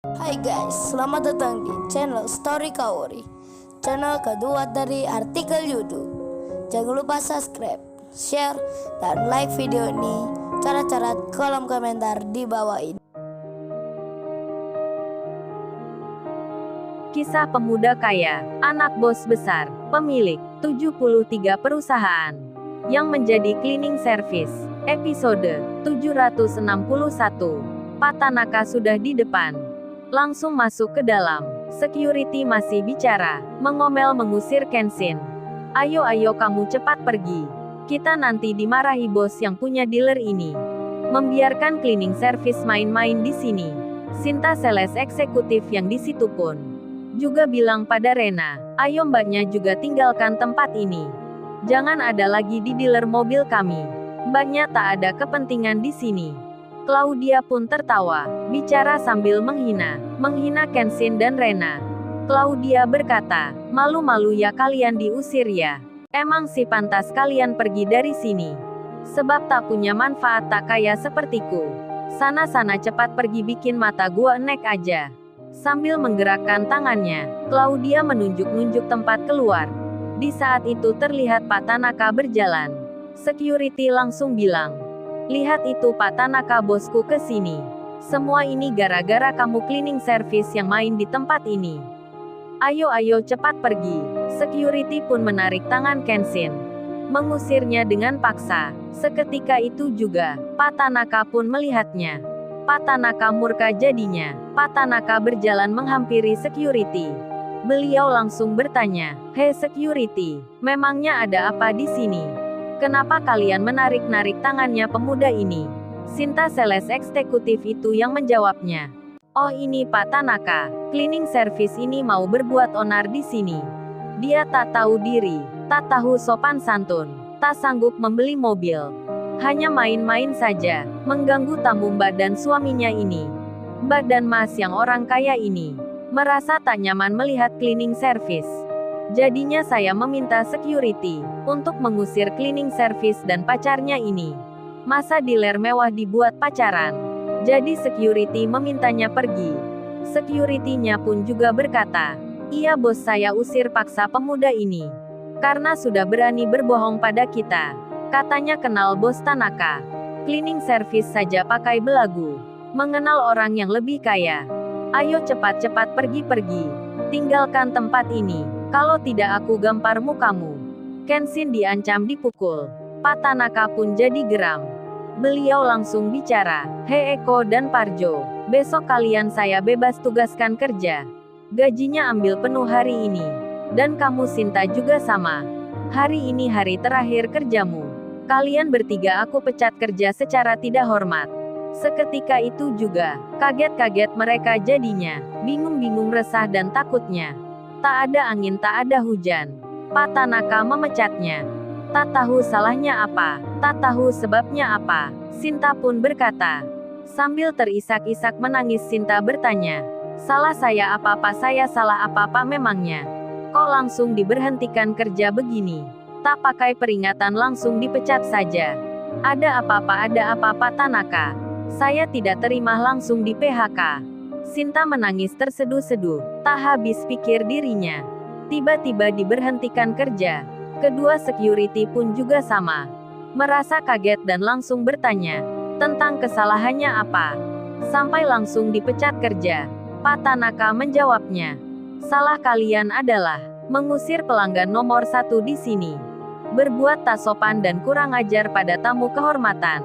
Hai guys, selamat datang di channel Story Kaori, channel kedua dari artikel YouTube. Jangan lupa subscribe, share, dan like video ini. Cara-cara kolom komentar di bawah ini. Kisah pemuda kaya, anak bos besar, pemilik 73 perusahaan, yang menjadi cleaning service. Episode 761. Pak Tanaka sudah di depan. Langsung masuk ke dalam. Security masih bicara, mengomel mengusir Kenshin. Ayo kamu cepat pergi. Kita nanti dimarahi bos yang punya dealer ini. Membiarkan cleaning service main-main di sini. Sinta sales eksekutif yang di situ pun juga bilang pada Rena, ayo mbaknya juga tinggalkan tempat ini. Jangan ada lagi di dealer mobil kami. Mbaknya tak ada kepentingan di sini. Claudia pun tertawa, bicara sambil menghina Kenshin dan Rena. Claudia berkata, malu-malu ya kalian diusir ya. Emang sih pantas kalian pergi dari sini. Sebab tak punya manfaat tak kaya sepertiku. Sana-sana cepat pergi bikin mata gua enek aja. Sambil menggerakkan tangannya, Claudia menunjuk-nunjuk tempat keluar. Di saat itu terlihat Pak Tanaka berjalan. Security langsung bilang, lihat itu Pak Tanaka bosku ke sini. Semua ini gara-gara kamu cleaning service yang main di tempat ini. Ayo cepat pergi. Security pun menarik tangan Kenshin, mengusirnya dengan paksa. Seketika itu juga, Pak Tanaka pun melihatnya. Pak Tanaka murka jadinya. Pak Tanaka berjalan menghampiri security. Beliau langsung bertanya, "Hei security, memangnya ada apa di sini? Kenapa kalian menarik-narik tangannya pemuda ini?" Sinta sales eksekutif itu yang menjawabnya. "Oh ini Pak Tanaka, cleaning service ini mau berbuat onar di sini. Dia tak tahu diri, tak tahu sopan santun, tak sanggup membeli mobil. Hanya main-main saja, mengganggu tamu Mbak dan suaminya ini. Mbak dan Mas yang orang kaya ini merasa tak nyaman melihat cleaning service. Jadinya saya meminta security untuk mengusir cleaning service dan pacarnya ini. Masa dealer mewah dibuat pacaran? Jadi security memintanya pergi." Security-nya pun juga berkata, "Iya bos, saya usir paksa pemuda ini. Karena sudah berani berbohong pada kita. Katanya kenal bos Tanaka. Cleaning service saja pakai belagu. Mengenal orang yang lebih kaya. Ayo cepat-cepat pergi. Tinggalkan tempat ini. Kalau tidak aku gampar mukamu." Kenshin diancam dipukul. Pak Tanaka pun jadi geram. Beliau langsung bicara, "Hei Eko dan Parjo, besok kalian saya bebas tugaskan kerja. Gajinya ambil penuh hari ini. Dan kamu Sinta juga sama. Hari ini hari terakhir kerjamu. Kalian bertiga aku pecat kerja secara tidak hormat." Seketika itu juga, kaget-kaget mereka jadinya, bingung-bingung resah dan takutnya. Tak ada angin tak ada hujan. Pak Tanaka memecatnya. Tak tahu salahnya apa, tak tahu sebabnya apa. Sinta pun berkata. Sambil terisak-isak menangis Sinta bertanya, "Salah saya apa-apa, saya salah apa-apa memangnya? Kok langsung diberhentikan kerja begini? Tak pakai peringatan langsung dipecat saja. Ada apa-apa Tanaka? Saya tidak terima langsung di PHK." Sinta menangis terseduh-seduh, tak habis pikir dirinya. Tiba-tiba diberhentikan kerja. Kedua security pun juga sama. Merasa kaget dan langsung bertanya tentang kesalahannya apa. Sampai langsung dipecat kerja. Pak Tanaka menjawabnya, "Salah kalian adalah mengusir pelanggan nomor 1 di sini. Berbuat tak sopan dan kurang ajar pada tamu kehormatan.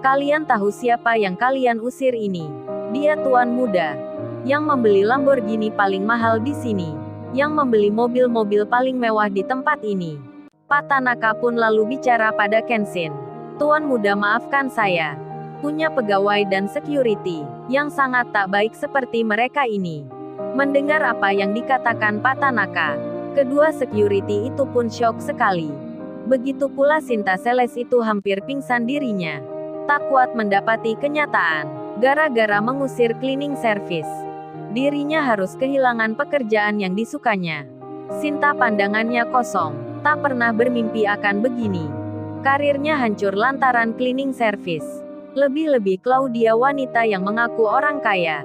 Kalian tahu siapa yang kalian usir ini? Dia tuan muda yang membeli Lamborghini paling mahal di sini, yang membeli mobil-mobil paling mewah di tempat ini." Pak Tanaka pun lalu bicara pada Kenshin, "Tuan muda maafkan saya. Punya pegawai dan security yang sangat tak baik seperti mereka ini." Mendengar apa yang dikatakan Pak Tanaka, kedua security itu pun syok sekali. Begitu pula Sinta sales itu hampir pingsan dirinya. Tak kuat mendapati kenyataan, gara-gara mengusir cleaning service, dirinya harus kehilangan pekerjaan yang disukanya. Sinta pandangannya kosong, tak pernah bermimpi akan begini. Karirnya hancur lantaran cleaning service. Lebih-lebih Claudia wanita yang mengaku orang kaya.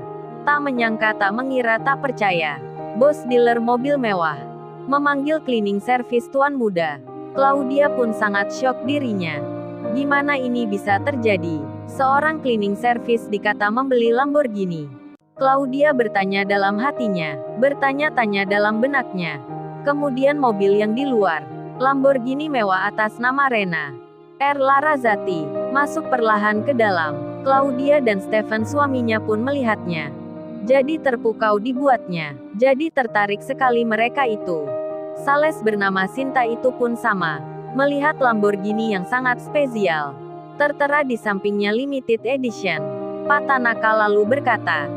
Tak menyangka, tak mengira, tak percaya. Bos dealer mobil mewah memanggil cleaning service tuan muda. Claudia pun sangat syok dirinya. Gimana ini bisa terjadi? Seorang cleaning service dikata membeli Lamborghini. Claudia bertanya dalam hatinya, bertanya-tanya dalam benaknya. Kemudian mobil yang di luar, Lamborghini mewah atas nama Rena Larazati, masuk perlahan ke dalam. Claudia dan Stephen suaminya pun melihatnya. Jadi terpukau dibuatnya. Jadi tertarik sekali mereka itu. Sales bernama Sinta itu pun sama. Melihat Lamborghini yang sangat spesial, tertera di sampingnya limited edition. Pak Tanaka lalu berkata,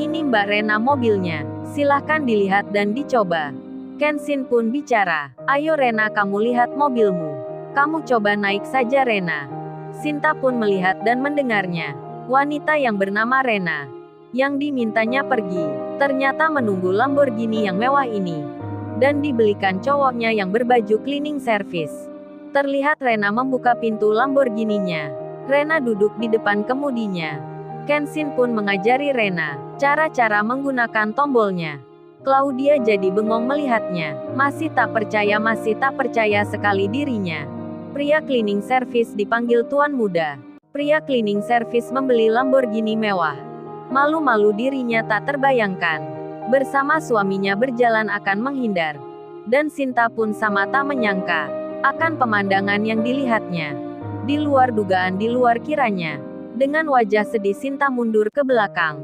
"Ini Mbak Rena mobilnya, silahkan dilihat dan dicoba." Kenshin pun bicara, "Ayo Rena, kamu lihat mobilmu. Kamu coba naik saja Rena." Sinta pun melihat dan mendengarnya. Wanita yang bernama Rena, yang dimintanya pergi, ternyata menunggu Lamborghini yang mewah ini. Dan dibelikan cowoknya yang berbaju cleaning service. Terlihat Rena membuka pintu Lamborghini-nya. Rena duduk di depan kemudinya. Kenshin pun mengajari Rena cara-cara menggunakan tombolnya. Claudia jadi bengong melihatnya. Masih tak percaya sekali dirinya. Pria cleaning service dipanggil tuan muda. Pria cleaning service membeli Lamborghini mewah. Malu-malu dirinya tak terbayangkan. Bersama suaminya berjalan akan menghindar. Dan Sinta pun sama tak menyangka akan pemandangan yang dilihatnya. Di luar dugaan, di luar kiranya. Dengan wajah sedih Sinta mundur ke belakang.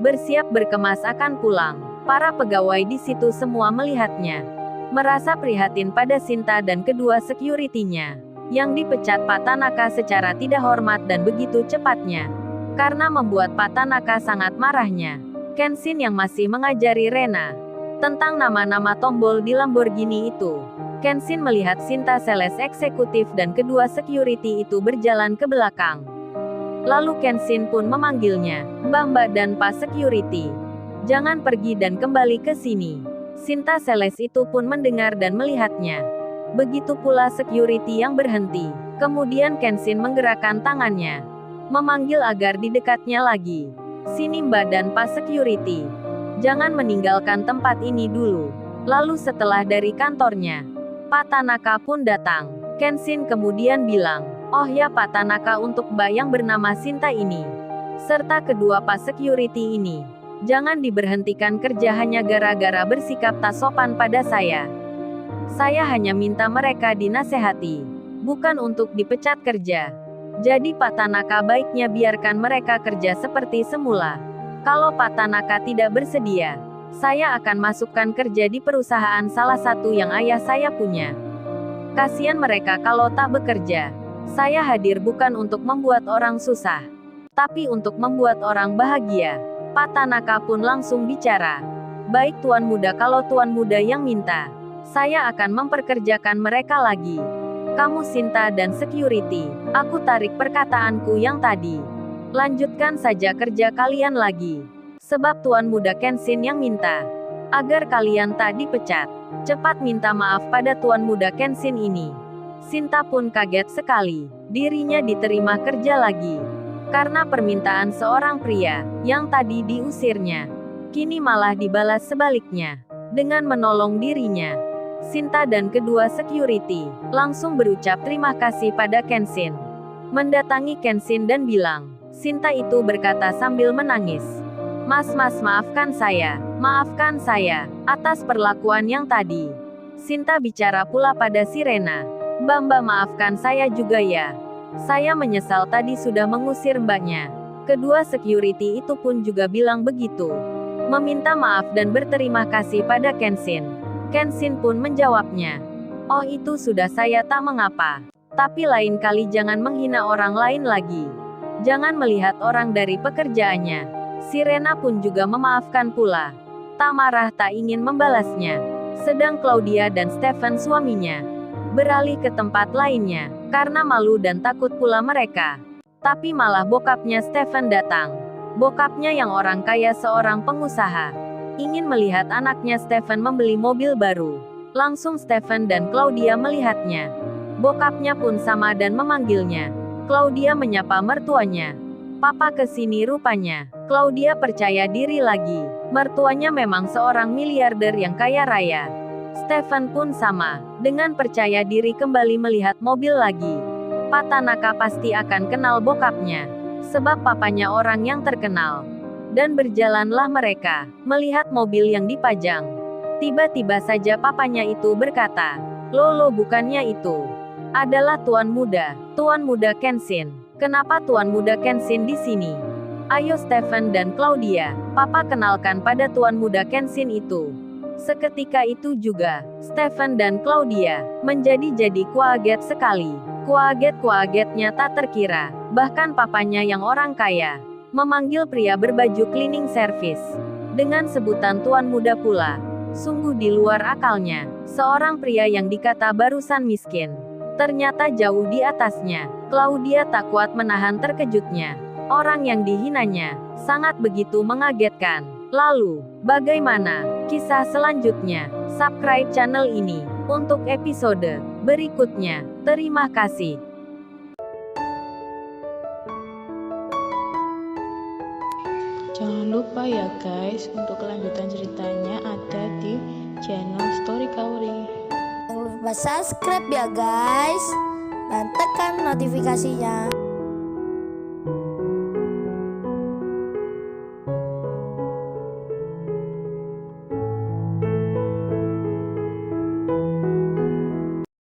Bersiap berkemas akan pulang. Para pegawai di situ semua melihatnya. Merasa prihatin pada Sinta dan kedua security-nya. Yang dipecat Pak Tanaka secara tidak hormat dan begitu cepatnya. Karena membuat Pak Tanaka sangat marahnya. Kenshin yang masih mengajari Rena tentang nama-nama tombol di Lamborghini itu. Kenshin melihat Sinta sales eksekutif dan kedua security itu berjalan ke belakang. Lalu Kenshin pun memanggilnya, "Mbak dan Pak Security, jangan pergi dan kembali ke sini." Sinta sales itu pun mendengar dan melihatnya. Begitu pula security yang berhenti. Kemudian Kenshin menggerakkan tangannya, memanggil agar didekatnya lagi. "Sini Mbak dan Pak Security. Jangan meninggalkan tempat ini dulu." Lalu setelah dari kantornya, Pak Tanaka pun datang. Kenshin kemudian bilang, "Oh ya Pak Tanaka, untuk Mbak yang bernama Sinta ini, serta kedua Pak Security ini, jangan diberhentikan kerja hanya gara-gara bersikap tak sopan pada saya. Saya hanya minta mereka dinasehati, bukan untuk dipecat kerja. Jadi Pak Tanaka baiknya biarkan mereka kerja seperti semula. Kalau Pak Tanaka tidak bersedia, saya akan masukkan kerja di perusahaan salah satu yang ayah saya punya. Kasihan mereka kalau tak bekerja. Saya hadir bukan untuk membuat orang susah, tapi untuk membuat orang bahagia." Pak Tanaka pun langsung bicara, "Baik Tuan Muda, kalau Tuan Muda yang minta, saya akan memperkerjakan mereka lagi. Kamu Sinta dan security, aku tarik perkataanku yang tadi. Lanjutkan saja kerja kalian lagi. Sebab Tuan Muda Kenshin yang minta agar kalian tak dipecat. Cepat minta maaf pada Tuan Muda Kenshin ini." Sinta pun kaget sekali. Dirinya diterima kerja lagi. Karena permintaan seorang pria yang tadi diusirnya, kini malah dibalas sebaliknya dengan menolong dirinya. Sinta dan kedua security langsung berucap terima kasih pada Kenshin. Mendatangi Kenshin dan bilang, Sinta itu berkata sambil menangis, Mas maafkan saya atas perlakuan yang tadi." Sinta bicara pula pada si Rena, Mbak maafkan saya juga ya. Saya menyesal tadi sudah mengusir mbaknya." Kedua security itu pun juga bilang begitu, meminta maaf dan berterima kasih pada Kenshin. Kenshin pun menjawabnya, "Oh itu sudah, saya tak mengapa. Tapi lain kali jangan menghina orang lain lagi. Jangan melihat orang dari pekerjaannya." Si Rena pun juga memaafkan pula. Tak marah, tak ingin membalasnya. Sedang Claudia dan Stephen suaminya beralih ke tempat lainnya, karena malu dan takut pula mereka. Tapi malah bokapnya Stephen datang. Bokapnya yang orang kaya, seorang pengusaha, ingin melihat anaknya Stephen membeli mobil baru. Langsung Stephen dan Claudia melihatnya. Bokapnya pun sama dan memanggilnya. Claudia menyapa mertuanya, Papa kesini rupanya. Claudia percaya diri lagi. Mertuanya memang seorang miliarder yang kaya raya. Stephen pun sama, dengan percaya diri kembali melihat mobil lagi. Pak Tanaka pasti akan kenal bokapnya, sebab papanya orang yang terkenal. Dan berjalanlah mereka, melihat mobil yang dipajang. Tiba-tiba saja papanya itu berkata, "Lolo, bukannya itu. Adalah Tuan Muda Kenshin. Kenapa Tuan Muda Kenshin di sini? Ayo Stephen dan Claudia, Papa kenalkan pada Tuan Muda Kenshin itu." Seketika itu juga, Stephen dan Claudia menjadi kaget sekali. Kagetnya tak terkira, bahkan papanya yang orang kaya memanggil pria berbaju cleaning service dengan sebutan Tuan Muda pula. Sungguh di luar akalnya, seorang pria yang dikata barusan miskin, ternyata jauh di atasnya. Claudia tak kuat menahan terkejutnya. Orang yang dihinanya sangat begitu mengagetkan. Lalu, bagaimana kisah selanjutnya? Subscribe channel ini untuk episode berikutnya. Terima kasih. Jangan lupa ya guys, untuk kelanjutan ceritanya ada di channel Story Kaori. Jangan lupa subscribe ya guys, dan tekan notifikasinya.